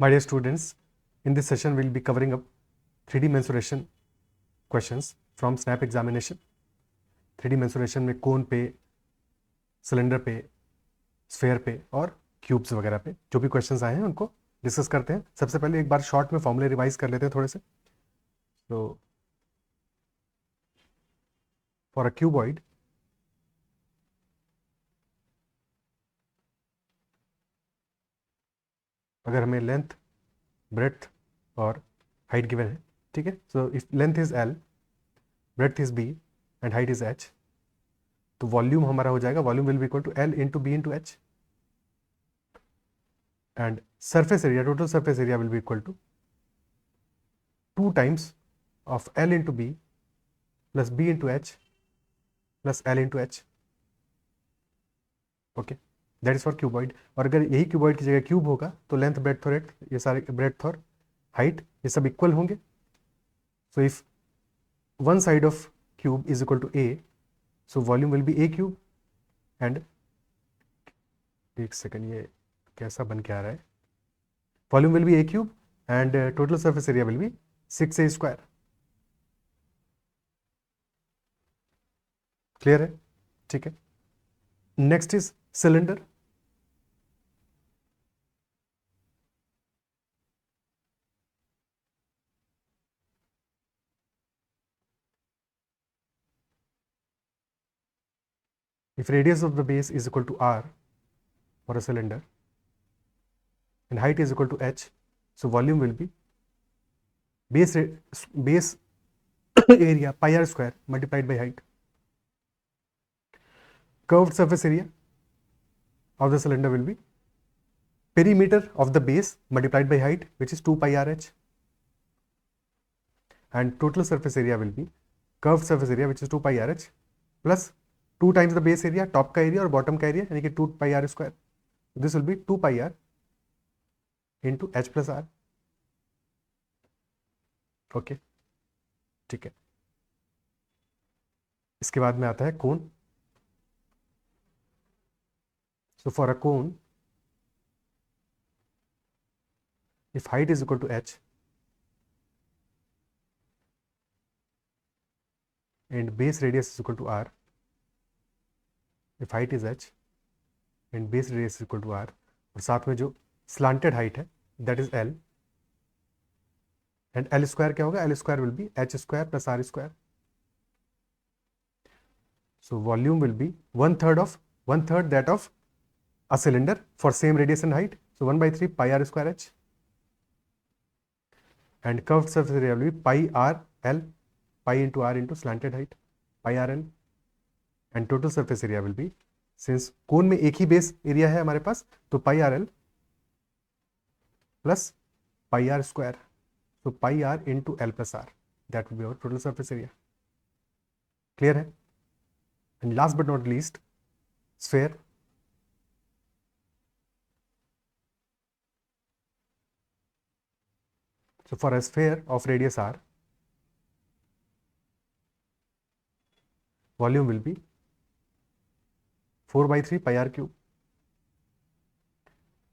My dear students, in this session we'll be covering up 3D mensuration questions from SNAP examination. 3D mensuration में कोन पे, cylinder पे, sphere पे और cubes वगैरह पे जो भी क्वेश्चंस आए हैं उनको डिस्कस करते हैं. सबसे पहले एक बार शॉर्ट में फॉर्मूले रिवाइज कर लेते हैं थोड़े से. तो फॉर अ क्यूबॉइड, अगर हमें लेंथ, ब्रेड्थ और हाइट गिवन है, ठीक है. So if length is L, breadth is B and height is H, तो वॉल्यूम हमारा हो जाएगा, volume will be equal to L into B into H, and surface area, total surface area will be equal to 2 times of L into B plus B into H plus L into H. Okay, that is for cuboid. और अगर यही cuboid की जगह cube होगा तो length, breadth और ये सारे ब्रेड्थ और हाइट ये सब इक्वल होंगे. So if one side of cube is equal to A, so volume will be A cube and, एक सेकेंड, ये कैसा बन के आ रहा है, volume will be A cube and total surface area will be 6a square. Clear है? ठीक है. Next is cylinder. If radius of the base is equal to r for a cylinder and height is equal to h, so volume will be base area pi r square multiplied by height. Curved surface area of the cylinder will be perimeter of the base multiplied by height, which is 2 pi r h, and total surface area will be curved surface area, which is 2 pi r h plus 2 times the base area, top का area और bottom का area, यानी कि 2 pi r square. This will be 2 pi r into H plus R. Okay, ठीक है. इसके बाद में आता है cone. So for a cone, if height is equal to h and base radius is equal to r, if height is h and base radius is equal to r, और साथ में जो slanted height है that is l, and l square क्या होगा, l square will be h square plus r square. So volume will be one third that of a cylinder for same radius and height, so 1/3 pi r square h, and curved surface area will be pi r l, pi into r into slanted height, pi r l, and total surface area will be, since कोन में एक ही base area है हमारे पास, तो pi r l plus pi r square, so pi r into l plus r, that will be our total surface area. Clear है? And last but not least, sphere. So for a sphere of radius r, volume will be 4/3 pi r cube,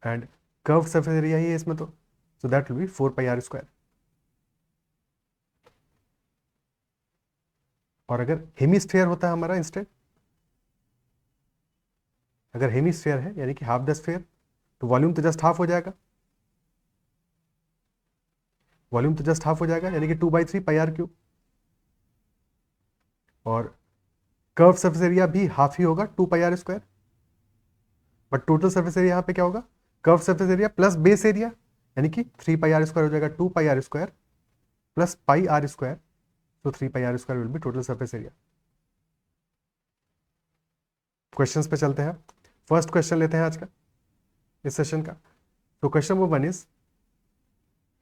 and curved surface area ही है इसमें, तो so that will be 4 pi r square. और अगर hemisphere होता है हमारा instead, अगर hemisphere है यानी कि हाफ द स्फेयर, तो वॉल्यूम तो जस्ट हाफ हो जाएगा, वॉल्यूम तो जस्ट हाफ हो जाएगा यानी कि 2/3 pi r क्यूब, और कर्व सर्फेस एरिया भी हाफ ही होगा, 2 pi r square. But total surface area यहाँ पे क्या होगा, curve surface area plus base area, यानी कि 3 pi r स्क्वायर हो जाएगा, 2 pi r square plus pi r square, तो 3 pi r square will be total surface area. Questions पे चलते हैं. फर्स्ट क्वेश्चन लेते हैं आज का, इस सेशन का. तो question number 1 is,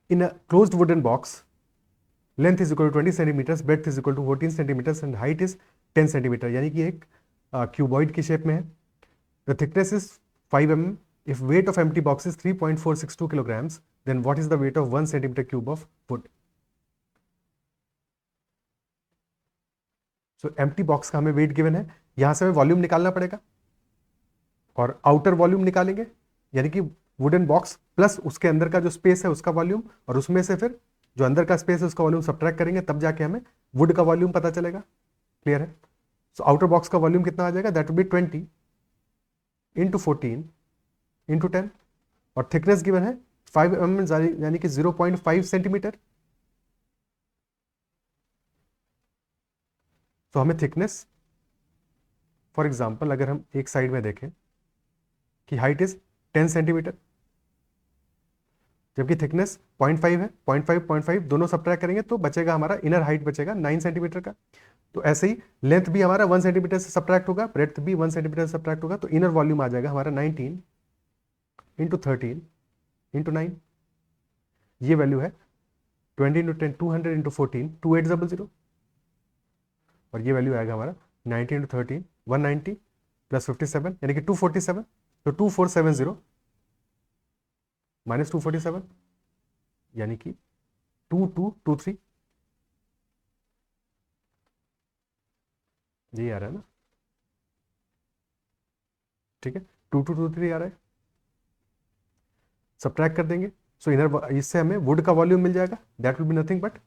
in a closed wooden box, length is equal to 20 centimetres, breadth is equal to 14 centimetres and height is 10 centimetre, यानी कि एक क्यूबॉइड की शेप में है. The thickness is 5 mm. If weight of empty box is 3.462 kilograms, then what is the weight of 1 centimeter cube of wood? So empty box का हमें weight given है, यहाँ से हमें वॉल्यूम निकालना पड़ेगा और आउटर वॉल्यूम निकालेंगे, यानी कि वुडन बॉक्स प्लस उसके अंदर का जो स्पेस है उसका वॉल्यूम, और उसमें से फिर जो अंदर का स्पेस है उसका वॉल्यूम सब्ट्रैक्ट करेंगे, तब जाके हमें वुड का वॉल्यूम पता चलेगा। क्लियर है? सो आउटर बॉक्स का वॉल्यूम कितना आ जाएगा, that will B 20 into 14 into 10, और थिकनेस गिवन है 5 mm यानी कि 0.5 सेंटीमीटर। तो हमें थिकनेस, फॉर एग्जाम्पल अगर हम एक साइड में देखें कि हाइट इज 10 सेंटीमीटर, जबकि थिकनेस 0.5 है, 0.5 दोनों सब्ट्रैक्ट करेंगे तो बचेगा हमारा इनर हाइट बचेगा 9 सेंटीमीटर का। तो ऐसे ही लेंथ भी हमारा 1 सेंटीमीटर से सब्ट्रैक्ट होगा, ब्रेड्थ भी 1 सेंटीमीटर से सब्ट्रैक्ट होगा, तो इनर वॉल्यूम आ जाएगा हमारा 19 इंटू 13 इंटू 9। ये वैल्यू है 20 इंटू 10 200 इंटू 14 2800, और ये वैल्यू आएगा हमारा 90 इंटू 13 190 प्लस 57 यानी कि 247। तो 2470 माइनस 247 यानी कि 2223, ये आ रहा है ना? ठीक है, 2223 आ रहा है, सब्ट्रैक्ट कर देंगे। सो इनर, इससे हमें वुड का वॉल्यूम मिल जाएगा, that will be nothing but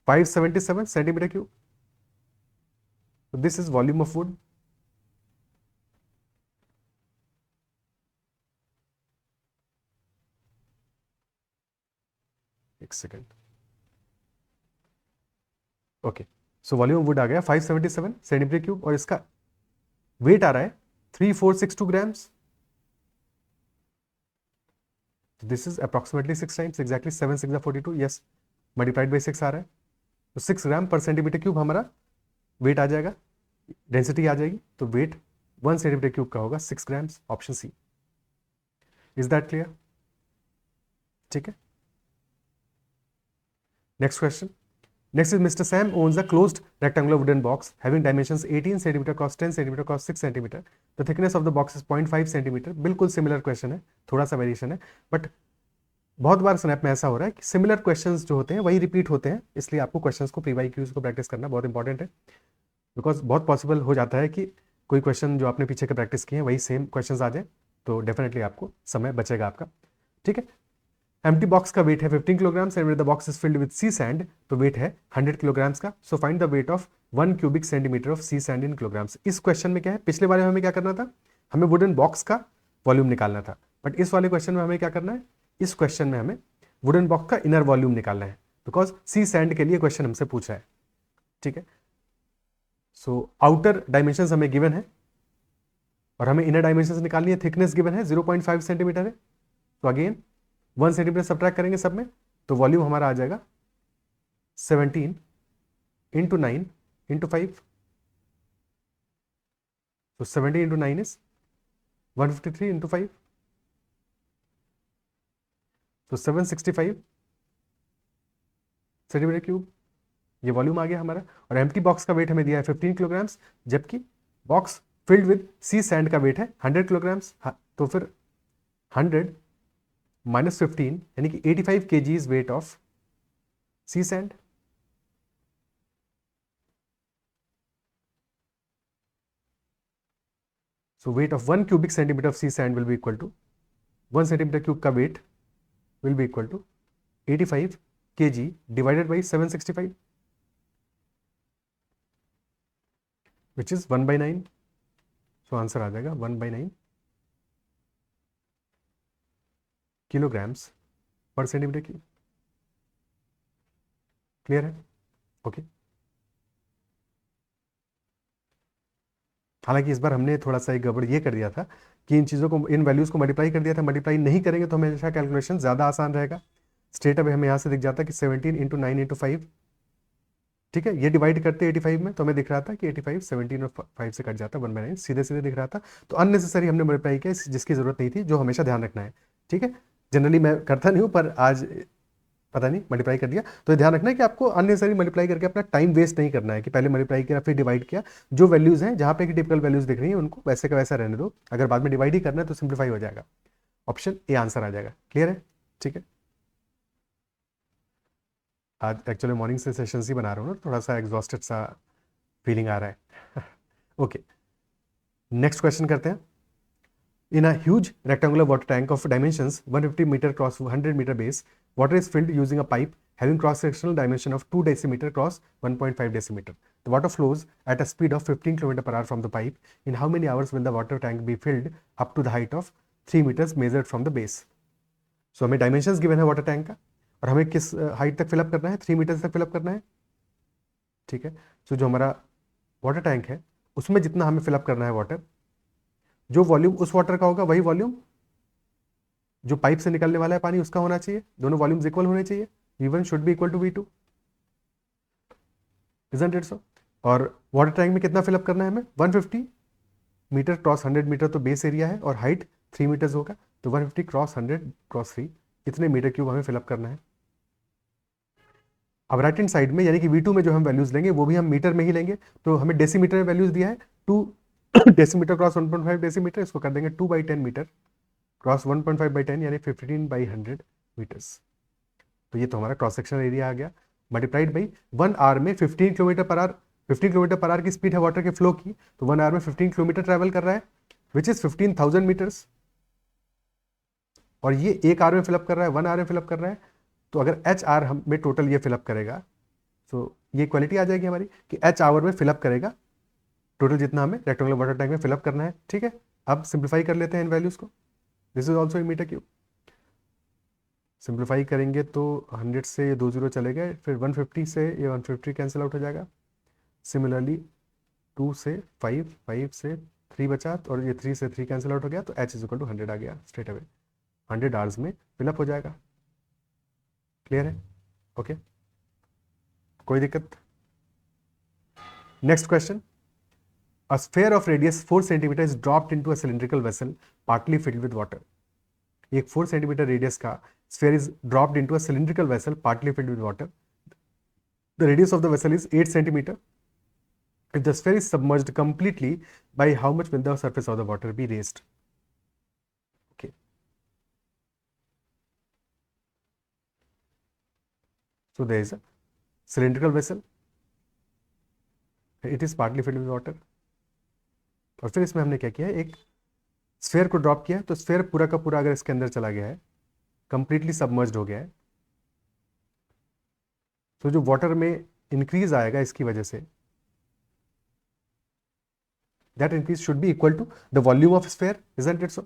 577 centimetre cube. So this is volume of wood. एक second, okay. So volume of wood आ गया 577 सेंटीमीटर क्यूब, और इसका वेट आ रहा है 3462 grams. This is approximately 6 times, exactly 7 6 42, yes, multiplied by 6 आ रहा है। तो 6 ग्राम पर सेंटीमीटर क्यूब हमारा वेट आ जाएगा, डेंसिटी आ जाएगी, तो वेट 1 सेंटीमीटर क्यूब का होगा 6 grams, option C. Is that clear? ठीक है, next question. Next is Mr. Sam owns a closed rectangular wooden box having dimensions 18 cm cross 10 cm cross 6 cm. The thickness of the box is 0.5 cm. बिल्कुल similar question है, थोड़ा सा variation है, but बहुत बार snap में ऐसा हो रहा है कि सिमिलर क्वेश्चंस जो होते हैं वही रिपीट होते हैं, इसलिए आपको क्वेश्चंस को प्री वाई क्यूज को प्रैक्टिस करना बहुत इंपॉर्टेंट है, बिकॉज बहुत पॉसिबल हो जाता है कि कोई क्वेश्चन जो आपने पीछे के प्रैक्टिस किए हैं वही सेम क्वेश्चन आ जाए, तो डेफिनेटली आपको समय बचेगा आपका। ठीक है, एम्प्टी बॉक्स का वेट है 15 kilograms and the box is filled with sea sand, तो वेट है 100 किलोग्राम्स का। So find the weight of 1 cubic centimetre of sea sand in kilograms. इस क्वेश्चन में क्या है, पिछले वाले में हमें क्या करना था, हमें वुडन बॉक्स का वॉल्यूम निकालना था, बट इस वाले क्वेश्चन में हमें क्या करना है, इस क्वेश्चन में हमें वुडन बॉक्स का इनर वॉल्यूम निकालना है, बिकॉज सी सैंड के लिए क्वेश्चन हमसे पूछ रहा है। ठीक है, सो आउटर डायमेंशन हमें गिवन है और हमें इनर डायमेंशन निकालनी है। थिकनेस गिवन है 0.5 सेंटीमीटर है, तो अगेन 1 सेंटीमीटर सब्ट्रैक्ट करेंगे सब में, तो वॉल्यूम हमारा आ जाएगा 17 इंटू 9 इंटू 5। तो 17 इंटू 9 इज 153 इंटू 5, तो 765 सेंटीमीटर क्यूब, ये वॉल्यूम आ गया हमारा। और एम्प्टी बॉक्स का वेट हमें दिया है 15 किलोग्राम्स, जबकि box filled with sea sand का वेट है 100 किलोग्राम्स। तो फिर 100 माइनस 15 यानी कि 85 kg weight of sea sand. So weight of 1 cubic centimetre of sea sand will be equal to 1 centimetre cube का weight will be equal to 85 kg divided by 765, which is 1/9। So answer आ जाएगा 1/9 kilograms per centimetre cube. Clear है? Okay. हालांकि इस बार हमने थोड़ा सा एक गड़बड़ ये कर दिया था कि इन चीज़ों को, इन वैल्यूज़ को मल्टीप्लाई कर दिया था, मल्टीप्लाई नहीं करेंगे तो हमेशा कैलकुलेशन ज़्यादा आसान रहेगा। स्ट्रेट अवे हमें यहाँ से दिख जाता कि 17 इंटू 9 इंटू 5, ठीक है, ये डिवाइड करते 85 में, तो हमें दिख रहा था कि 85 17 और 5 से कट जाता 1/9, सीधे सीधे दिख रहा था। तो अननेसेसरी हमने मल्टीप्लाई किया जिसकी ज़रूरत नहीं थी, जो हमेशा ध्यान रखना है। ठीक है, जनरली मैं करता नहीं हूँ, पर आज पता नहीं मल्टीप्लाई कर दिया, तो ध्यान रखना है कि आपको अननेसेसरी मल्टीप्लाई करके अपना टाइम वेस्ट नहीं करना है कि पहले मल्टीप्लाई किया फिर डिवाइड किया। जो वैल्यूज़ हैं, जहाँ पे कि टिपिकल वैल्यूज़ दिख रही हैं, उनको वैसे का वैसा रहने दो, अगर बाद में डिवाइड ही करना है तो सिंप्लीफाई हो जाएगा। ऑप्शन ए आंसर आ जाएगा। क्लियर है? ठीक है, आज एक्चुअली मॉर्निंग से सेशंस ही बना रहा हूँ ना, थोड़ा सा एग्जॉस्टेड सा फीलिंग आ रहा है। ओके, नेक्स्ट क्वेश्चन करते हैं। In a huge rectangular water tank of dimensions 150 meter cross 100 meter base, water is filled using a pipe having cross-sectional dimension of 2 decimeter cross 1.5 decimeter. The water flows at a speed of 15 km per hour from the pipe. In how many hours will the water tank be filled up to the height of 3 meters measured from the base? So हमें dimensions given है water tank का और हमें किस height तक fill up करना है, 3 metre तक फिलअप करना है, ठीक है। सो जो हमारा वाटर टैंक है उसमें जितना हमें फिलअप करना है वाटर, जो वॉल्यूम उस वाटर का होगा वही वॉल्यूम जो पाइप से निकलने वाला है पानी उसका होना चाहिए, दोनों वॉल्यूम्स इक्वल होने चाहिए। V1 should be equal to V2, isn't it so? और वाटर टैंक में कितना फिलअप करना है हमें, 150 मीटर क्रॉस 100 मीटर तो बेस एरिया है और हाइट 3 मीटर्स होगा, तो 150 क्रॉस 100 क्रॉस 3 इतने मीटर क्यूब हमें फिलअप करना है। अब राइट हैंड साइड में यानी कि V2 में जो हम वैल्यूज लेंगे वो भी हम मीटर में ही लेंगे, तो हमें डेसीमीटर में वैल्यूज दिया है 2 डेसीमीटर क्रॉस 1.5 डेसीमीटर, इसको कर देंगे 2/10 मीटर क्रॉस 1.5/10 यानी 15/100 मीटर्स। तो ये तो हमारा क्रॉस सेक्शनल एरिया आ गया, मल्टीप्लाइड बाई 1 आवर में 15 kilometre per hour, 15 kilometre per hour की स्पीड है वाटर के फ्लो की, तो 1 आवर में 15 किलोमीटर ट्रैवल कर रहा है विच इज 15,000 मीटर्स, और ये 1 आवर में फिलअप कर रहा है, 1 आवर में फिलअप कर रहा है। तो अगर एच आर हम में टोटल ये फिलअप करेगा, तो ये क्वालिटी आ जाएगी हमारी कि एच आवर में फिलअप करेगा टोटल जितना हमें रेक्टेंगुलर वाटर टैंक में फिलअप करना है, ठीक है। अब सिंप्लीफाई कर लेते हैं इन वैल्यूज को, this is also in metre cube. Simplify करेंगे तो 100 से ये 2 0 चले गए, फिर 150 से ये 150 कैंसिल आउट हो जाएगा, सिमिलरली 2 से 5, 5 से 3 बचा और ये 3 से 3 कैंसिल आउट हो गया, तो H इज इक्वल टू 100 आ गया स्ट्रेट अवे, 100 आवर्स में फिलअप हो जाएगा। क्लियर है? ओके, कोई दिक्कत? Next question, a sphere of radius 4 cm is dropped into a cylindrical vessel partly filled with water. एक 4 cm रेडियस का sphere is dropped into a cylindrical vessel partly filled with water. The radius of the vessel is 8 cm. If the sphere is submerged completely, by how much will the surface of the water be raised? Okay. So there is a cylindrical vessel. It is partly filled with water. और फिर इसमें हमने क्या किया है, एक sphere को drop किया है, तो स्फेयर पूरा का पूरा अगर इसके अंदर चला गया है, कंप्लीटली सबमर्ज्ड हो गया है, तो जो वाटर में इंक्रीज आएगा इसकी वजह से, that increase should be equal to the volume of sphere, isn't it so?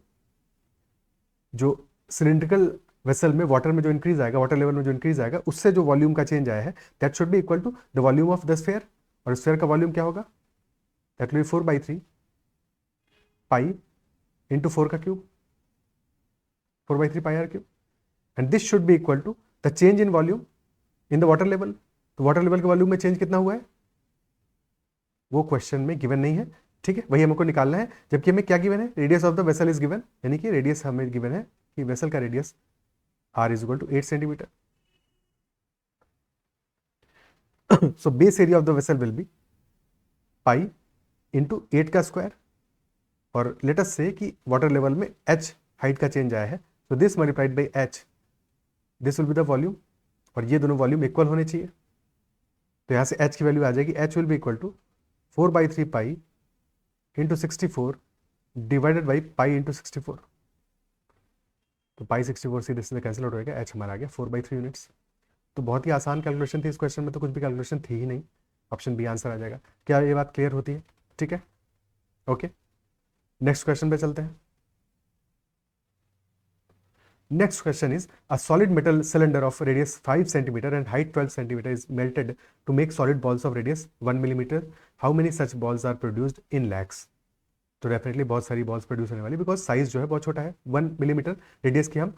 जो सिलिंड्रिकल वेसल में वाटर में जो इंक्रीज आएगा, वाटर लेवल में जो इंक्रीज आएगा, उससे जो वॉल्यूम का चेंज आया है, that should be equal to the volume of the sphere. और स्फेयर का वॉल्यूम क्या होगा, that will be 4/3 pi into 4 का cube, 4/3 pi r cube, and this should be equal to the change in volume in the water level. तो water level के volume में change कितना हुआ है वो क्वेश्चन में गिवन नहीं है, ठीक है, वही हमको निकालना है। जबकि हमें क्या गिवन है, radius of the vessel is given, यानी कि रेडियस हमें गिवन है कि वेसल का radius r is equal to 8 centimetre. So base area of the vessel will be pi into 8 का स्क्वायर, और लेट अस से कि वाटर लेवल में h हाइट का चेंज आया है, तो this multiplied by h, this will be the volume, और ये दोनों वॉल्यूम इक्वल होने चाहिए। तो यहाँ से h की वैल्यू आ जाएगी, h will be equal to 4/3 pi into 64 divided by pi into 64, तो पाई 64 सीधे सीधे कैंसिल आउट होगा, h हमारा आ गया 4/3 यूनिट्स। तो बहुत ही आसान कैलकुलेशन थी, इस क्वेश्चन में तो कुछ भी कैलकुलेशन थी ही नहीं, ऑप्शन बी आंसर आ जाएगा। क्या ये बात क्लियर होती है? ठीक है, ओके, नेक्स्ट क्वेश्चन पे चलते हैं। Next question is, a solid metal cylinder of radius 5 cm and height 12 cm is melted to make solid balls of radius 1 mm. How many such balls are produced in lakhs? तो definitely बहुत सारी balls produce होने वाली, because size जो है बहुत छोटा है, 1 मिलीमीटर रेडियस की हम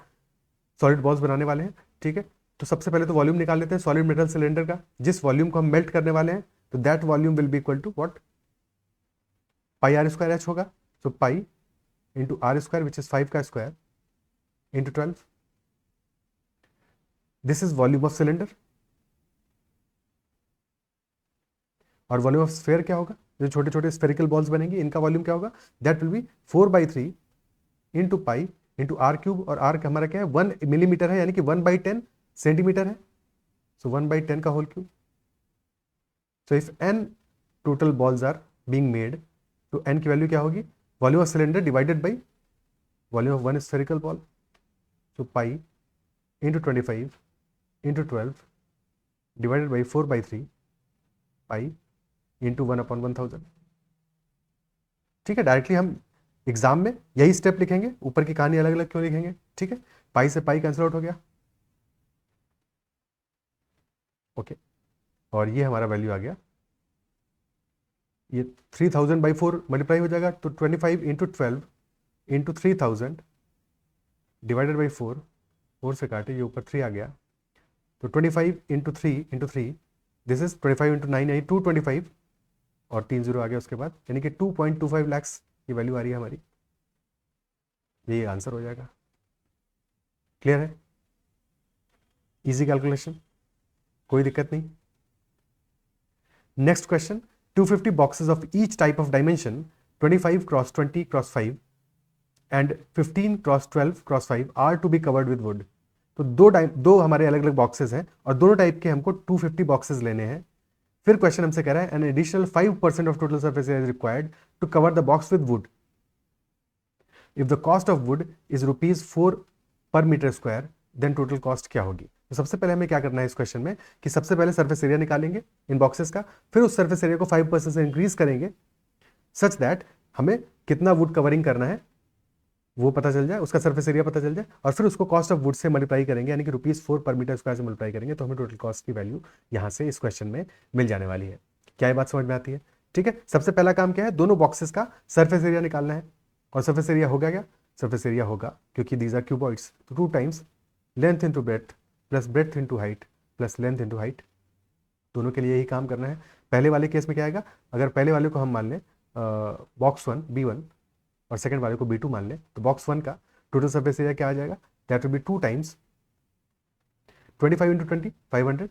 सॉलिड बॉल्स बनाने वाले हैं, ठीक है। तो सबसे पहले तो वॉल्यूम निकाल लेते हैं सॉलिड मेटल सिलेंडर का, जिस वॉल्यूम को हम मेल्ट करने वाले हैं, तो that volume will be equal to what, pi are square H होगा। So pi into R square which is 5 का square into 12, this is volume of cylinder। और वॉल्यूम ऑफ स्फेयर क्या होगा, जो छोटे छोटे स्फेरिकल बॉल्स बनेंगी इनका वॉल्यूम क्या होगा, that will be 4/3 into pi into r cube, और आर हमारा क्या है 1 मिलीमीटर है, यानी कि 1/10 सेंटीमीटर है, सो 1/10 का whole cube. So if n total balls are being made, तो n की वैल्यू क्या होगी, volume of cylinder divided by volume of one spherical ball, तो pi into 25 into 12 divided by 4/3 pi into 1/1000। ठीक है, directly हम exam में यही स्टेप लिखेंगे, ऊपर की कहानी अलग अलग क्यों लिखेंगे। ठीक है, पाई से पाई कैंसिल आउट हो गया, ओके, और ये हमारा वैल्यू आ गया, ये 3000/4 मल्टीप्लाई हो जाएगा, तो 25 इंटू 12 इंटू 3000 डिवाइडेड बाई 4 से काटे, ये ऊपर 3 आ गया, तो 25 इंटू 3 दिस इज 25 इंटू 9 यानी 225, और 3 0 आ गया उसके बाद, यानी कि 2.25 lakhs की वैल्यू आ रही है हमारी, ये आंसर हो जाएगा। क्लियर है, इजी कैलकुलेशन, कोई दिक्कत नहीं। Next question, 250 boxes of each type of dimension 25 × 20 × 5 and 15 × 12 × 5 are to be covered with wood। तो दो हमारे अलग अलग बॉक्सेस हैं और दोनों टाइप के हमको 250 बॉक्सेस लेने हैं। फिर क्वेश्चन हमसे कह रहा है an additional 5% of total surface area is required to cover the box with wood. If the cost of wood is ₹4/m², then total cost क्या होगी। तो सबसे पहले हमें क्या करना है इस क्वेश्चन में कि सबसे पहले सर्फेस एरिया निकालेंगे इन बॉक्सेस का, फिर उस सर्फेस एरिया को 5% से इंक्रीज करेंगे सच दैट हमें कितना वुड कवरिंग करना है वो पता चल जाए, उसका सर्फेस एरिया पता चल जाए, और फिर उसको cost of would say multiply करेंगे, यानी कि ₹4/m² से मल्टीप्लाई करेंगे, तो हमें टोटल कॉस्ट की वैल्यू यहां से इस क्वेश्चन में मिल जाने वाली है। क्या ये बात समझ में आती है? ठीक है, सबसे पहला काम क्या है, दोनों बॉक्सेस का सर्फेस एरिया निकालना है, और सर्फेस एरिया होगा क्या, सर्फेस एरिया होगा क्योंकि दीज आर क्यूबॉइड्स, तो 2 times length into breadth plus breadth into height plus length into height, दोनों के लिए यही काम करना है। पहले वाले केस में क्या आएगा, अगर पहले वाले को हम मान लें बॉक्स 1 B1 और सेकंड वाले को B2 मान लें, तो बॉक्स 1 का टोटल सर्फेस एरिया क्या आ जाएगा, that will be 2 times 25 into 20 500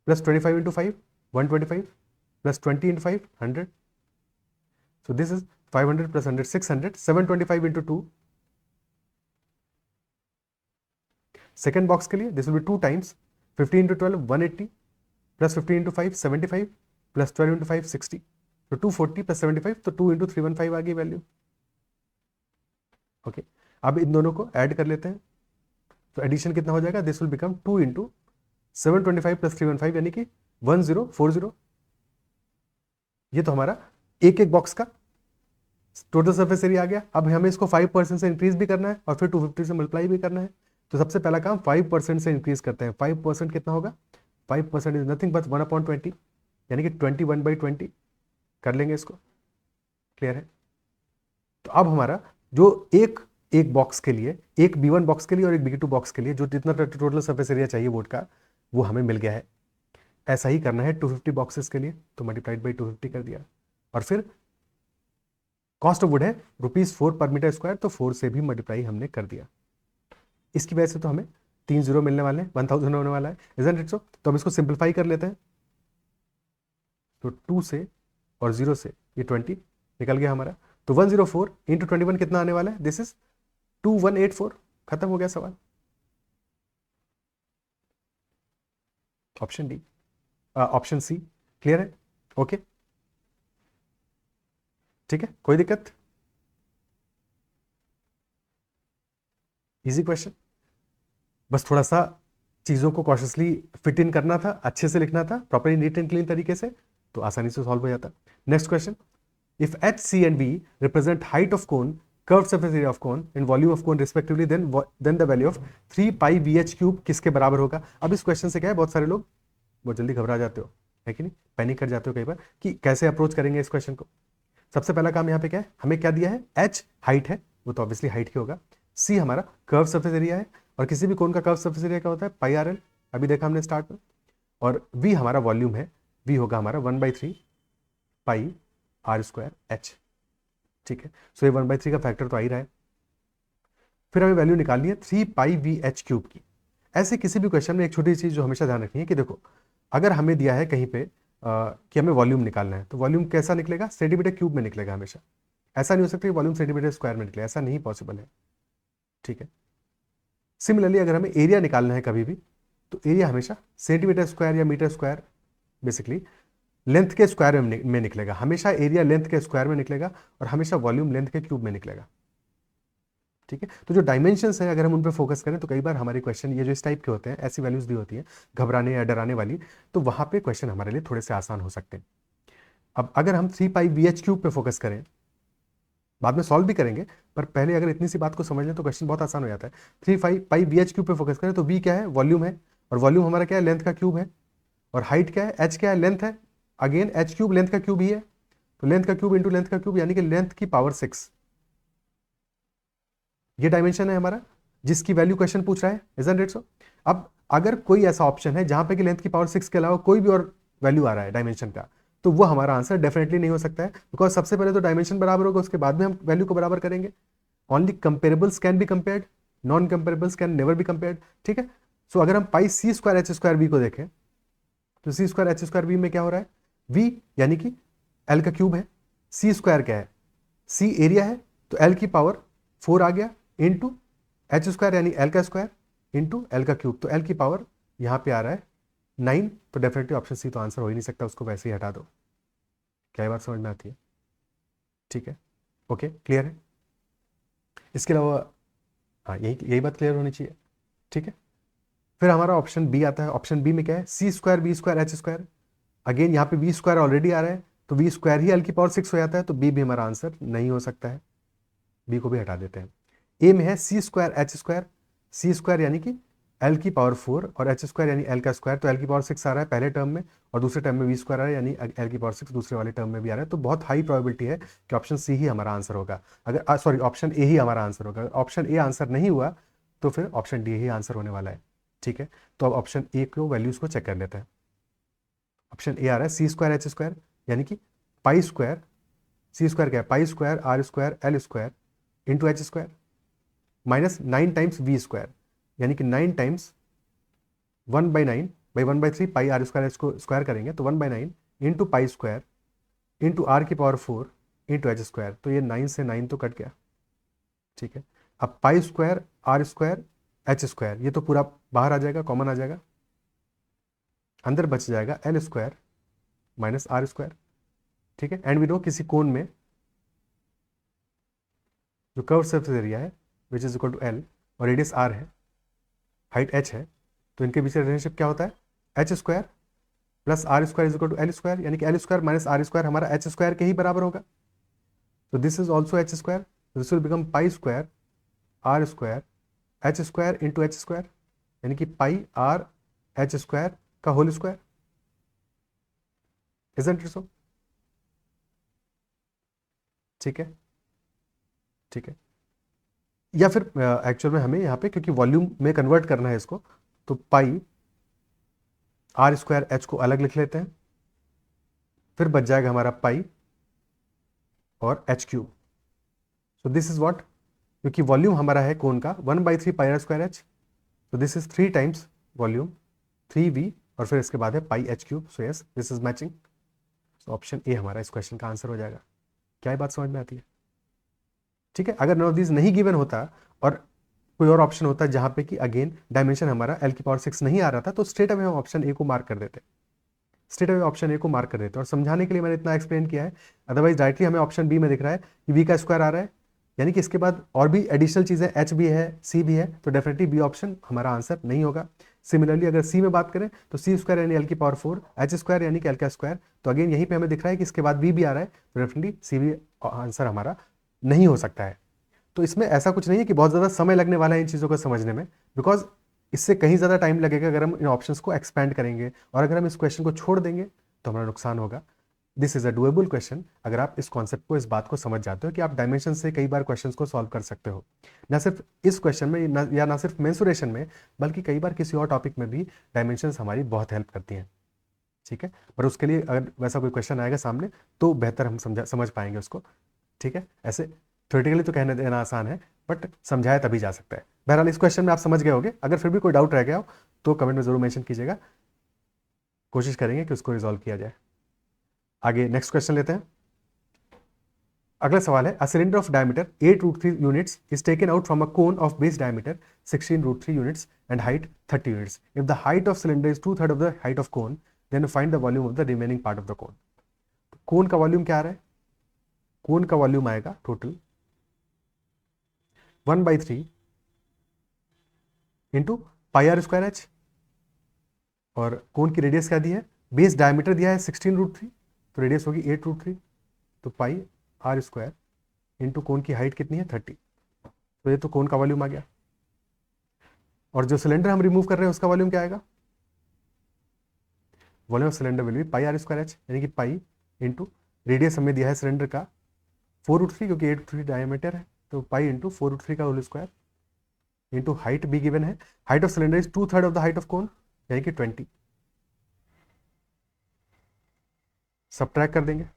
plus 25 into 5 125 plus 20 into 5 100, so this is 500 plus 100 600 725 into 2। Second box के लिए this will be 2 times 50 into 12 180 plus 50 into 5 75 plus 12 into 5 60, तो 240 प्लस 75, तो 2 into 315 आ गई value. Okay, अब इन दोनों को ऐड कर लेते हैं, तो एडिशन कितना हो जाएगा, this will become 2 into 725 plus 315 यानी कि 1040। ये तो हमारा एक एक बॉक्स का टोटल सर्फेस एरिया आ गया। अब हमें इसको 5% से इंक्रीज भी करना है और फिर 250 से मल्टीप्लाई भी करना है, तो सबसे पहला काम 5% से इंक्रीज करते हैं। 5% कितना होगा, 5% इज नथिंग बट 1/20, यानी कि 21/20 कर लेंगे इसको। क्लियर है, तो अब हमारा जो एक बॉक्स के लिए, एक B1 बॉक्स के लिए और एक B2 बॉक्स के लिए जो जितना टोटल सर्फेस एरिया चाहिए बोर्ड का, वो हमें मिल गया है। ऐसा ही करना है 250 बॉक्सेस के लिए, तो मल्टीप्लाइड बाई 250 कर दिया, और फिर कॉस्ट ऑफ वुड है ₹4/m², तो 4 से भी मल्टीप्लाई हमने कर दिया। इसकी वजह से तो हमें 3 0 मिलने वाले हैं, 1000 होने वाला है, इजंट इट सो। तो हम इसको सिंप्लीफाई कर लेते हैं, तो 2 से और 0 से ये 20 निकल गया हमारा, तो 104 इंटू 21 कितना आने वाला है, दिस इज 2184। खत्म हो गया सवाल, option D, option C. Clear है, ओके, ठीक है, कोई दिक्कत, इजी क्वेश्चन, बस थोड़ा सा चीज़ों को कॉशियसली फिट इन करना था, अच्छे से लिखना था, प्रॉपरली नीट एंड क्लीन तरीके से, तो आसानी से सॉल्व हो जाता। Next question, if H C and B represent height of cone, curve surface area of cone and volume of cone respectively, then the value of 3πVH³ किसके बराबर होगा। अब इस क्वेश्चन से क्या है, बहुत सारे लोग बहुत जल्दी घबरा जाते हो, है कि नहीं, पैनिक कर जाते हो कई बार कि कैसे अप्रोच करेंगे इस क्वेश्चन को। सबसे पहला काम यहाँ पे क्या है, हमें क्या दिया है, एच हाइट है, वो तो ऑब्वियसली हाइट की होगा, सी हमारा कर्व सर्फेस एरिया है, और किसी भी कोन का कर्व सर्फेस एरिया क्या होता है, πRL, अभी देखा हमने स्टार्ट में, और v हमारा वॉल्यूम है, v होगा हमारा 1/3 πr²h। ठीक है, सो ये 1/3 का फैक्टर तो आ ही रहा है। फिर हमें वैल्यू निकालनी है 3πVH³ की। ऐसे किसी भी क्वेश्चन में एक छोटी चीज जो हमेशा ध्यान रखनी है कि देखो, अगर हमें दिया है कहीं पे कि हमें वॉल्यूम निकालना है, तो वॉल्यूम कैसा निकलेगा, सेंटीमीटर क्यूब में निकलेगा हमेशा। ऐसा नहीं हो सकता कि वॉल्यूम सेंटीमीटर स्क्वायर में निकले, ऐसा नहीं पॉसिबल है। ठीक है, सिमिलरली अगर हमें एरिया निकालना है कभी भी, तो एरिया हमेशा सेंटीमीटर स्क्वायर या मीटर स्क्वायर, बेसिकली लेंथ के स्क्वायर में निकलेगा। हमेशा एरिया लेंथ के स्क्वायर में निकलेगा और हमेशा वॉल्यूम लेंथ के क्यूब में निकलेगा। ठीक है। तो जो डायमेंशंस है अगर हम उन पर फोकस करें तो कई बार हमारे क्वेश्चन ये जो इस टाइप के होते हैं, ऐसी वैल्यूज दी होती हैं घबराने या डराने वाली, तो वहां पे क्वेश्चन हमारे लिए थोड़े से आसान हो सकते हैं। अब अगर हम 3π(v(h)³ पे फोकस करें, बाद में सॉल्व भी करेंगे, पर पहले अगर इतनी सी बात को समझ लें तो क्वेश्चन बहुत आसान हो जाता है। 3π(v(h)³ पे फोकस करें तो v क्या है, वॉल्यूम है, और वॉल्यूम हमारा क्या है, लेंथ का क्यूब है, और हाइट क्या है, h क्या है, लेंथ है, अगेन h³ लेंथ का क्यूब ही है, तो लेंथ का क्यूब इंटू लेंथ का क्यूब यानी कि लेंथ की पावर 6, ये डायमेंशन है हमारा जिसकी वैल्यू क्वेश्चन पूछ रहा है, इजंट इट सो। अब अगर कोई ऐसा ऑप्शन है जहां पे कि लेंथ की पावर 6 के अलावा कोई भी और वैल्यू आ रहा है डायमेंशन का, तो वो हमारा आंसर डेफिनेटली नहीं हो सकता है, बिकॉज सबसे पहले तो डायमेंशन बराबर होगा, उसके बाद में हम वैल्यू को बराबर करेंगे। Only comparables can be compared, non comparables can never be compared, ठीक है। सो अगर हम πc²h²v को देखें तो c²h²v में क्या हो रहा है, v यानी कि l का क्यूब है, c² क्या है, c एरिया है, तो l की पावर 4 आ गया, इंटू h² यानी l का स्क्वायर इंटू l का क्यूब, तो l की पावर यहाँ पे आ रहा है 9, तो डेफिनेटली ऑप्शन सी तो आंसर हो ही नहीं सकता, उसको वैसे ही हटा दो। क्या ये बात समझ में आती है? ठीक है, ओके, क्लियर है। इसके अलावा हाँ, यही बात क्लियर होनी चाहिए, ठीक है। फिर हमारा ऑप्शन बी आता है। ऑप्शन बी में क्या है, c²v²h², अगेन यहाँ पे v² ऑलरेडी आ रहा है, तो v² ही l की पावर 6 हो जाता है, तो बी भी हमारा आंसर नहीं हो सकता है, बी को भी हटा देते हैं। ए में है c²h², c² यानी कि l की पावर 4 और h² यानी l का स्क्वायर, तो l की पावर 6 आ रहा है पहले टर्म में, और दूसरे टर्म में v² आ रहा है यानी l की पावर 6 दूसरे वाले टर्म में भी आ रहा है, तो बहुत हाई प्रोबेबिलिटी है कि ऑप्शन सी ही हमारा आंसर होगा। अगर सॉरी ऑप्शन ए ही हमारा आंसर होगा। ऑप्शन ए आंसर नहीं हुआ तो फिर ऑप्शन डी ही आंसर होने वाला है, ठीक है। तो अब ऑप्शन ए को वैल्यूज को चेक कर लेते हैं। ऑप्शन ए आ रहा है c²h² यानी कि π², c² क्या है, π²r²l² into h² minus 9 times v² यानी कि 9 टाइम्स 1/9/1/3 πr² इसको स्क्वायर करेंगे तो 1/9 इंटू π² इंटू r की पावर 4 इंटू h², तो ये 9 से 9 तो कट गया, ठीक है। अब π² r² h² ये तो पूरा बाहर आ जाएगा, कॉमन आ जाएगा, अंदर बच जाएगा l² माइनस r², ठीक है। एंड वी नो किसी कोण में जो कर्व सरफेस एरिया है which is equal to l और रेडियस r है, हाइट h है, तो इनके बीच रिलेशनशिप क्या होता है, h² plus r² is equal to l², यानी कि l² माइनस r² हमारा h² के ही बराबर होगा, तो this is also h², this will become π² r² h² into h², यानी कि πr(h²) का whole square, isn't it so, ठीक है, ठीक है। या फिर एक्चुअल में हमें यहाँ पे क्योंकि वॉल्यूम में कन्वर्ट करना है इसको, तो πr²h को अलग लिख लेते हैं, फिर बच जाएगा हमारा पाई और h³। So this is what, क्योंकि वॉल्यूम हमारा है कोण का 1/3 πr²h, तो this is 3 times volume 3v और फिर इसके बाद है πh³, so yes this is matching, so option A हमारा इस क्वेश्चन का आंसर हो जाएगा। क्या ये बात समझ में आती है? ठीक है। अगर नॉन ऑफ दिस नहीं गिवन होता और कोई और ऑप्शन होता जहां पे कि अगेन डायमेंशन हमारा l की पावर 6 नहीं आ रहा था, तो स्ट्रेट अवे हम ऑप्शन ए को मार्क कर देते, स्ट्रेट अवे ऑप्शन ए को मार्क कर देते, और समझाने के लिए मैंने इतना एक्सप्लेन किया है। अदरवाइज डायरेक्टली हमें ऑप्शन बी में दिख रहा है कि v का स्क्वायर आ रहा है, यानी कि इसके बाद और भी एडिशनल चीजें h भी है, c भी है, तो डेफिनेटली बी ऑप्शन हमारा आंसर नहीं होगा। सिमिलरली अगर c में बात करें तो c² यानी l की पावर 4, h² यानी कि l का स्क्वायर, तो अगेन यहीं पे हमें दिख रहा है कि इसके बाद v भी आ रहा है, तो डेफिनेटली c भी आंसर हमारा नहीं हो सकता है। तो इसमें ऐसा कुछ नहीं है कि बहुत ज़्यादा समय लगने वाला है इन चीज़ों को समझने में, बिकॉज इससे कहीं ज़्यादा टाइम लगेगा अगर हम इन ऑप्शंस को एक्सपैंड करेंगे, और अगर हम इस क्वेश्चन को छोड़ देंगे तो हमारा नुकसान होगा। This is a doable question अगर आप इस कॉन्सेप्ट को, इस बात को समझ जाते हो कि आप डायमेंशन से कई बार क्वेश्चंस को सॉल्व कर सकते हो, ना सिर्फ इस क्वेश्चन में या ना सिर्फ मेंसुरेशन में, बल्कि कई बार किसी और टॉपिक में भी डायमेंशंस हमारी बहुत हेल्प करती हैं, ठीक है। पर उसके लिए अगर वैसा कोई क्वेश्चन आएगा सामने तो बेहतर हम समझ पाएंगे उसको, ठीक है। ऐसे थ्योरेटिकली तो कहने देना आसान है, बट समझाया तभी जा सकता है। बहरहाल इस क्वेश्चन में आप समझ गए होंगे, अगर फिर भी कोई डाउट रह गया हो तो कमेंट में जरूर मेंशन कीजिएगा, कोशिश करेंगे कि उसको रिजॉल्व किया जाए। आगे नेक्स्ट क्वेश्चन लेते हैं। अगला सवाल है, a cylinder of diameter 8√3 units is taken out from a cone of base diameter 16√3 units and height 30 units. If the height of cylinder is 2/3 of the height of cone, then find the volume of the remaining part of the cone. Cone का volume क्या आ रहा है, कोन का volume आएगा total 1/3 into pi are square h, और cone की radius क्या दी है, बेस डायमीटर दिया है 16√3, तो रेडियस होगी 8√3, तो पाई आर स्क्वायर इंटू कोन की हाइट कितनी है 30, तो ये तो कोन का वॉल्यूम आ गया। और जो सिलेंडर हम रिमूव कर रहे हैं उसका वॉल्यूम क्या आएगा, volume of cylinder will be pi are square h, यानी कि पाई इंटू रेडियस हमें दिया है सिलेंडर का 4√3, क्योंकि 8√3 डायमीटर है, तो पाई इंटू 4√3 का होल स्क्वायर इंटू हाइट भी गिवन है, height of cylinder is 2/3 of the height of कोन, यानी कि 20। सब्ट्रैक्ट कर देंगे,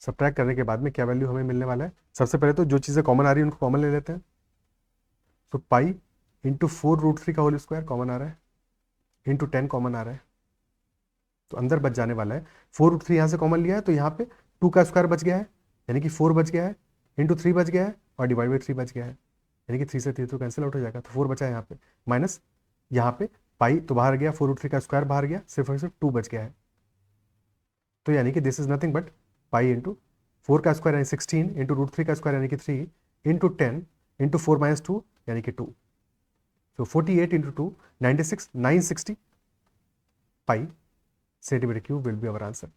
सब्ट्रैक्ट करने के बाद में क्या वैल्यू हमें मिलने वाला है, सबसे पहले तो जो चीज़ें कॉमन आ रही है उनको कॉमन ले लेते हैं, तो पाई इंटू 4√3 का होल स्क्वायर कॉमन आ रहा है, इंटू 10 कॉमन आ रहा है, तो अंदर बच जाने वाला है 4√3 यहाँ से कॉमन लिया है, तो यहाँ पे 2 का स्क्वायर बच गया है, यानी कि 4 बच गया है, इंटू 3 बच गया है, और डिवाइड बाई 3 बच गया है, यानी कि 3 से 3 तो कैंसिल आउट हो जाएगा, तो 4 बचा है यहाँ पे, माइनस यहाँ पे पाई तो बाहर गया, 4√3 का स्क्वायर बाहर गया, सिर्फ और सिर्फ 2 बच गया है, तो यानी कि this is nothing but pi into 4 का स्क्वायर यानी 16 इंटू √3 का स्क्वायर यानी कि 3 इंटू 10 इंटू 4 माइनस 2 यानी कि 2, तो 48 into 2 96 960 pi centimetre cube will be our answer.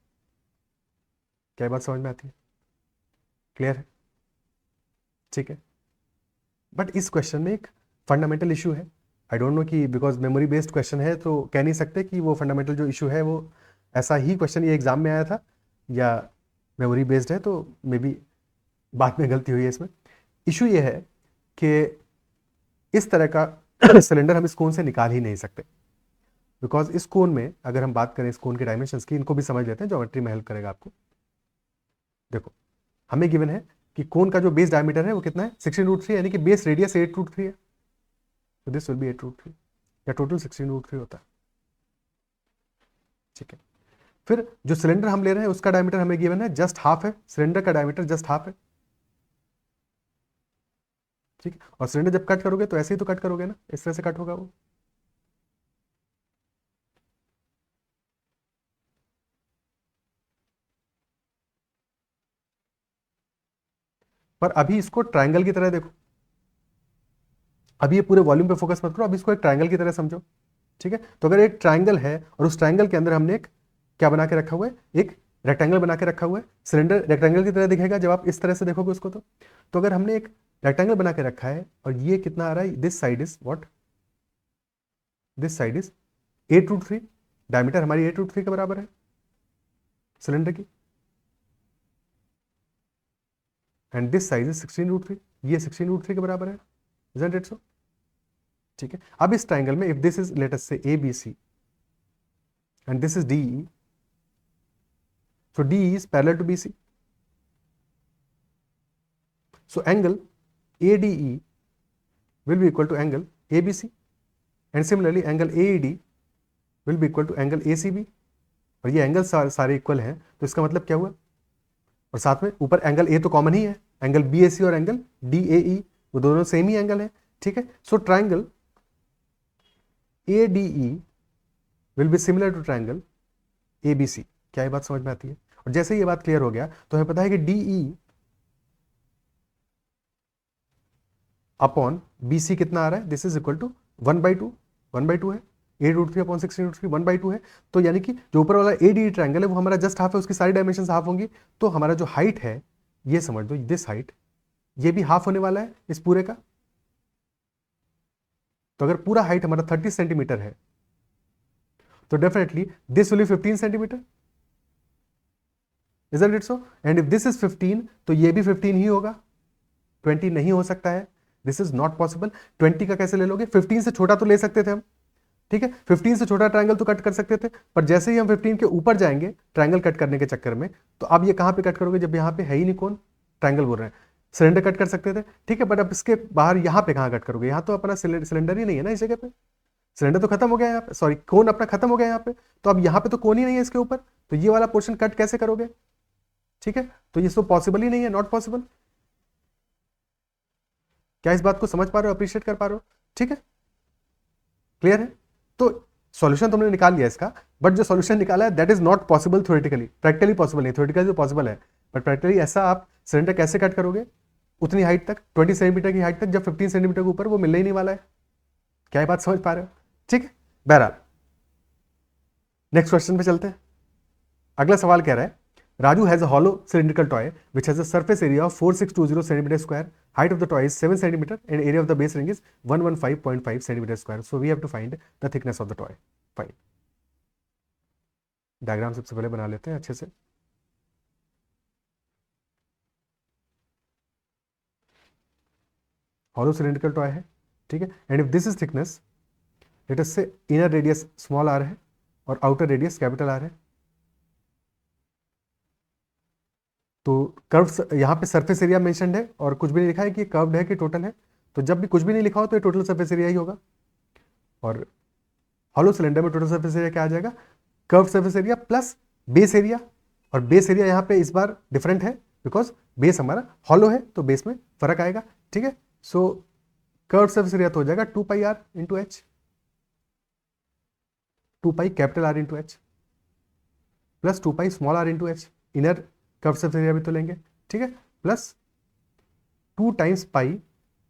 क्या बात समझ में आती है, क्लियर है, ठीक है। बट इस क्वेश्चन में एक फंडामेंटल इशू है, आई डोंट नो कि बिकॉज मेमोरी बेस्ड क्वेश्चन है तो कह नहीं सकते कि वो फंडामेंटल जो इशू है वो ऐसा ही क्वेश्चन ये एग्जाम में आया था या मेमोरी बेस्ड है, तो मे बी बाद में गलती हुई है इसमें। इशू ये है कि इस तरह का सिलेंडर हम इस कोन से निकाल ही नहीं सकते, बिकॉज इस कोन में अगर हम बात करें इस कोन के डायमेंशंस की, इनको भी समझ लेते हैं, ज्योमेट्री में हेल्प करेगा आपको। देखो हमें गिवन है कि कोन का जो बेस डायमीटर है वो कितना है 16√3, यानी कि बेस रेडियस 8√3 है, तो दिस विल बी 8√3, या टोटल 16√3 होता है, ठीक है। फिर जो सिलेंडर हम ले रहे हैं उसका डायमीटर हमें गिवन है जस्ट हाफ है, सिलेंडर का डायमीटर जस्ट हाफ है, ठीक है। और सिलेंडर जब कट करोगे तो ऐसे ही तो कट करोगे ना, इस तरह से कट होगा वो, पर अभी इसको ट्रायंगल की तरह देखो, अभी ये पूरे वॉल्यूम पे फोकस मत करो, अभी इसको एक ट्रायंगल की तरह समझो, ठीक है। तो अगर एक ट्रायंगल है और उस ट्रायंगल के अंदर हमने एक क्या बना के रखा हुआ है, एक रेक्टेंगल बना के रखा हुआ है, सिलेंडर रेक्टेंगल की तरह दिखेगा जब आप इस तरह से देखोगे उसको, तो अगर हमने एक रेक्टेंगल बना के रखा है और ये कितना आ रहा है, this side is what, this side is 8√3, diameter हमारी 8√3 के बराबर है सिलेंडर की, एंड दिस साइज इज 16√3, ये 16√3 के बराबर है, isn't it so? ठीक है। अब इस ट्राइंगल में if this is late us से ABC and this is DE, so DE is parallel to BC, so angle ADE will be equal to angle ABC, and similarly angle AED will be equal to angle ACB, और ये angle सारे equal हैं, तो इसका मतलब क्या हुआ, और साथ में ऊपर एंगल A तो कॉमन ही है, एंगल BAC और एंगल DAE वो दोनों सेम ही एंगल है, ठीक है। So triangle ADE will be similar to triangle ABC। क्या ये बात समझ में आती है? और जैसे ये बात क्लियर हो गया तो हमें पता है कि DE अपॉन BC कितना आ रहा है, दिस इज इक्वल टू 1/2, 1/2 है, 8√3 अपॉन 16√3 1/2 है, तो यानी कि जो ऊपर वाला ADE ट्राइंगल है वो हमारा जस्ट हाफ है, उसकी सारी डायमेंशन हाफ होंगी, तो हमारा जो हाइट है ये समझ दो, दिस हाइट ये भी हाफ होने वाला है इस पूरे का, तो अगर पूरा हाइट हमारा 30 सेंटीमीटर है तो definitely this will B 15 centimetre, isn't it so? And if this is 15 तो ये भी 15 ही होगा, 20 नहीं हो सकता है, दिस इज नॉट पॉसिबल। 20 का कैसे ले लोगे, 15 से छोटा तो ले सकते थे हम, ठीक है, 15 से छोटा ट्रायंगल तो कट कर सकते थे, पर जैसे ही हम 15 के ऊपर जाएंगे ट्रायंगल कट करने के चक्कर में, तो अब ये कहां पे कट करोगे, जब यहाँ पे है ही नहीं कौन, ट्रायंगल बोल रहे हैं, सिलेंडर कट कर सकते थे, ठीक है, बट अब इसके बाहर यहाँ पे कहाँ कट करोगे, यहाँ तो अपना सिलेंडर ही नहीं है ना इस जगह पे, सिलेंडर तो खत्म हो गया यहाँ पे, सॉरी कोन अपना खत्म हो गया यहाँ पे, तो अब यहाँ पे तो कोन ही नहीं है इसके ऊपर, तो ये वाला पोर्शन कट कैसे करोगे, ठीक है, तो ये तो पॉसिबल ही नहीं है, नॉट पॉसिबल। क्या इस बात को समझ पा रहे हो, अप्रिशिएट कर पा रहे हो, ठीक है, क्लियर है। तो सॉल्यूशन तुमने निकाल लिया इसका, बट जो सॉल्यूशन निकाला है that is not possible theoretically, practically possible नहीं, थ्योरेटिकली तो पॉसिबल है, बट प्रैक्टिकली ऐसा आप सिलेंडर कैसे कट करोगे, उतनी हाइट तक, 20 सेंटीमीटर की हाइट तक, जब 15 सेंटीमीटर के ऊपर वो मिलने ही नहीं वाला है। क्या ये बात समझ पा रहे हो? ठीक है, बहरहाल नेक्स्ट क्वेश्चन पे चलते हैं। अगला सवाल कह रहा है Raju has a hollow cylindrical toy which has a surface area of 4620 centimetre square, height of the toy is 7 centimetre and area of the base ring is 115.5 centimetre square, so we have to find the thickness of the toy. Fine, diagram सबसे पहले बना लेते हैं अच्छे से। Hollow cylindrical toy है, ठीक है, and if this is thickness, late us से इनर रेडियस स्मॉल आर है और आउटर रेडियस कैपिटल आर है। तो कर्व यहाँ पे सरफेस एरिया मेंशन्ड है और कुछ भी नहीं लिखा है कि कर्व्ड है कि टोटल है। तो जब भी कुछ भी नहीं लिखा हो तो ये टोटल सरफेस एरिया ही होगा। और हॉलो सिलेंडर में टोटल सरफेस एरिया क्या आ जाएगा? Curve surface area plus base area. और बेस एरिया यहाँ पे इस बार डिफरेंट है बिकॉज बेस हमारा हॉलो है, तो बेस में फर्क आएगा। ठीक है, सो कर्व सरफेस एरिया तो हो जाएगा 2 pi R into H, 2 pi capital R into H plus 2 pi small are into H, inner curve surface area भी तो लेंगे। ठीक है, plus 2 times pi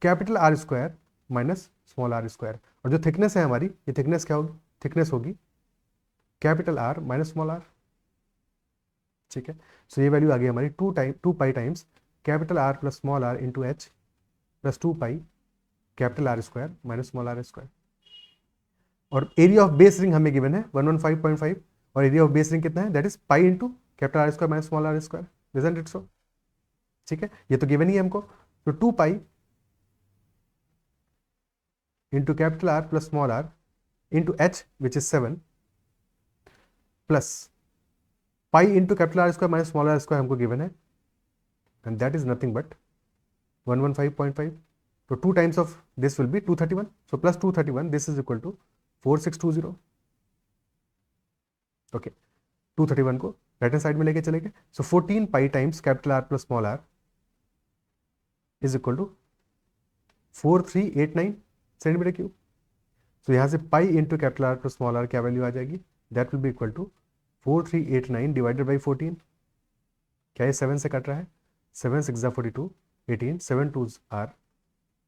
capital are square minus small are square. और जो थिकनेस है हमारी, ये थिकनेस क्या होगी? थिकनेस होगी capital r minus small r. ठीक है, सो ये वैल्यू आ गई हमारी 2 pi times capital are plus small are into H plus 2 pi capital are square minus small are square. और एरिया ऑफ बेस रिंग हमें गिवन है 115.5 और एरिया ऑफ बेस रिंग कितना है? That is pi into capital are square minus small are square, isn't it so? ठीक है, ये तो गिवन ही है हमको। तो 2 pi into capital are plus small are into h which is 7 plus pi into capital are square minus small are square हमको given है, and that is nothing but 115.5. So 2 times of this will be 231. So plus 231, this is equal to 4620. Okay, 231 को right hand side में लेके चलेंगे। So 14 pi times capital are plus small R is equal to 4389 centimetre cube. So यहाँ से pi into capital are plus small R क्या value आ जाएगी? That will be equal to 4389 divided by 14। क्या ये 7 से कट रहा है? 7 6 42, 18, 7 2s आर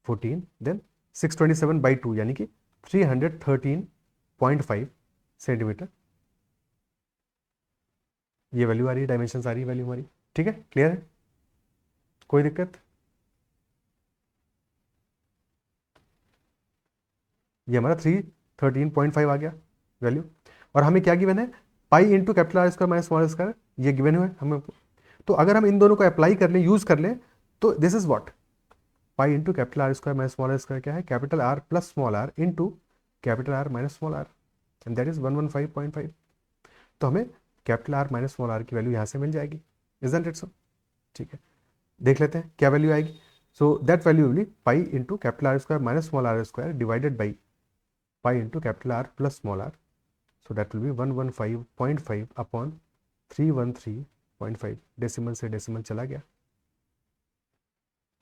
14, देन 627 बाई 2 यानी कि 313.5 सेंटीमीटर ये वैल्यू आ रही है, डायमेंशन आ रही है वैल्यू हमारी। ठीक है, क्लियर है? कोई दिक्कत? ये हमारा 313.5 आ गया वैल्यू। और हमें क्या गिवन है? पाई into capital are square minus small square, ये गिवन हुआ है हमें। तो अगर हम इन दोनों को अप्लाई कर लें, यूज कर लें, तो this is what? Pi into capital are square minus small are square क्या है? Capital are plus small are into capital r minus small r, and that is 115.5। तो हमें capital r minus small r की value यहाँ से मिल जाएगी, isn't it so? ठीक है, देख लेते हैं क्या वैल्यू आएगी। So that value will be pi into capital are square minus small are square divided by pi into capital are plus small r. So that will be 115.5 upon 313.5। Decimal से decimal चला गया।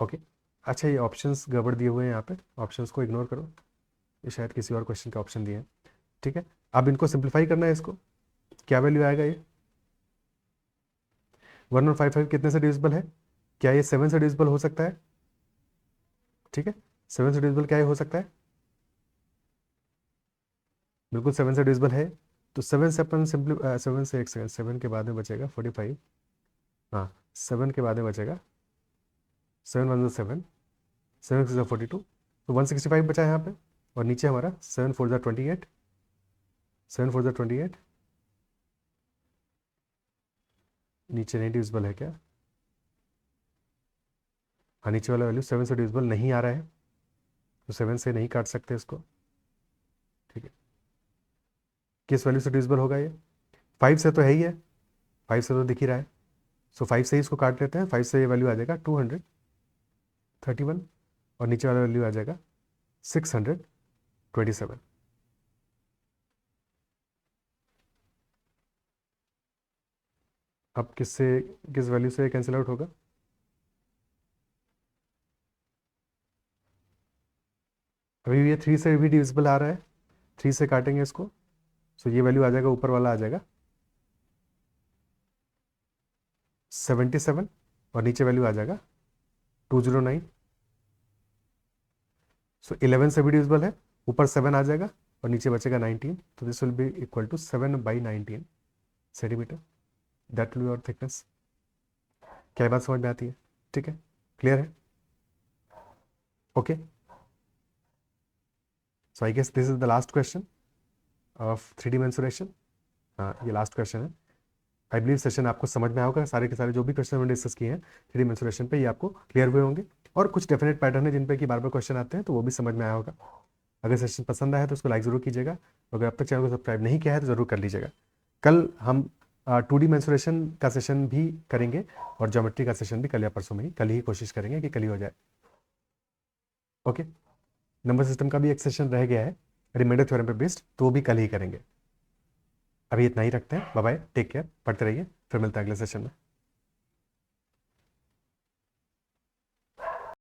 Okay, अच्छा ये options गड़बड़ दिए हुए हैं यहाँ पे, ऑप्शंस को इग्नोर करो, ये शायद किसी और क्वेश्चन का ऑप्शन दिए हैं। ठीक है, अब इनको सिंप्लीफाई करना है। इसको क्या वैल्यू आएगा? ये 1155 कितने से डिविजिबल है? क्या ये 7 से डिविजिबल हो सकता है? ठीक है, 7 से डिविजिबल क्या ये हो सकता है? बिल्कुल 7 से डिविजिबल है। तो 7 से अपन सिंपली 7 से, एक सेकंड, 7 के बाद में बचेगा 45। हाँ, 7 के बाद में बचेगा 7 1 7, 7 6 42, तो 165 बचा है यहाँ पे। और नीचे हमारा 7 4 28, 7 4 28, नीचे नहीं डिविजिबल है क्या? हाँ, नीचे वाला वैल्यू 7 से डिविजिबल नहीं आ रहा है, तो 7 से नहीं काट सकते इसको। ठीक है, किस वैल्यू से डिविजिबल होगा ये? 5 से तो है ही है, 5 से तो दिख ही रहा है। सो 5 से ही इसको काट लेते हैं। 5 से ये वैल्यू आ जाएगा 231 और नीचे वाला वैल्यू आ जाएगा 627। अब किस वैल्यू से कैंसिल आउट होगा? अभी ये 3 से भी डिविजिबल आ रहा है, 3 से काटेंगे इसको, सो ये वैल्यू आ जाएगा, ऊपर वाला आ जाएगा 77 और नीचे वैल्यू आ जाएगा 209, सो 11 से भी डिविजिबल है, ऊपर 7 आ जाएगा और नीचे बचेगा 19, तो this will be equal to 7/19 centimetre, that will be our thickness. क्या बात समझ में आती है? ठीक है, क्लियर है? Okay, so I guess this is the last question of 3D mensuration. हाँ, ये लास्ट क्वेश्चन है। आई बिलीव सेशन आपको समझ में आएगा, सारे के सारे जो भी क्वेश्चन हमने डिस्कस किए हैं 3D मेंसुरेशन पे, ये आपको क्लियर हुए होंगे। और कुछ डेफिनेट पैटर्न है जिन पे कि बार बार क्वेश्चन आते हैं, तो वो भी समझ में आया होगा। अगर सेशन पसंद आया तो उसको लाइक ज़रूर कीजिएगा, अगर अब तक चैनल को सब्सक्राइब नहीं किया है तो ज़रूर कर लीजिएगा। कल हम 2D मेंसुरेशन का सेशन भी करेंगे और ज्योमेट्री का सेशन भी कल या परसों में ही, कल ही कोशिश करेंगे कि कल ही हो जाए। ओके, नंबर सिस्टम का भी एक सेशन रह गया है रिमाइंडर थ्योरम पे बेस्ड, तो वो भी कल ही करेंगे। अभी इतना ही रखते हैं, बाय बाय, टेक केयर, पढ़ते रहिए, फिर मिलते हैं अगले सेशन में।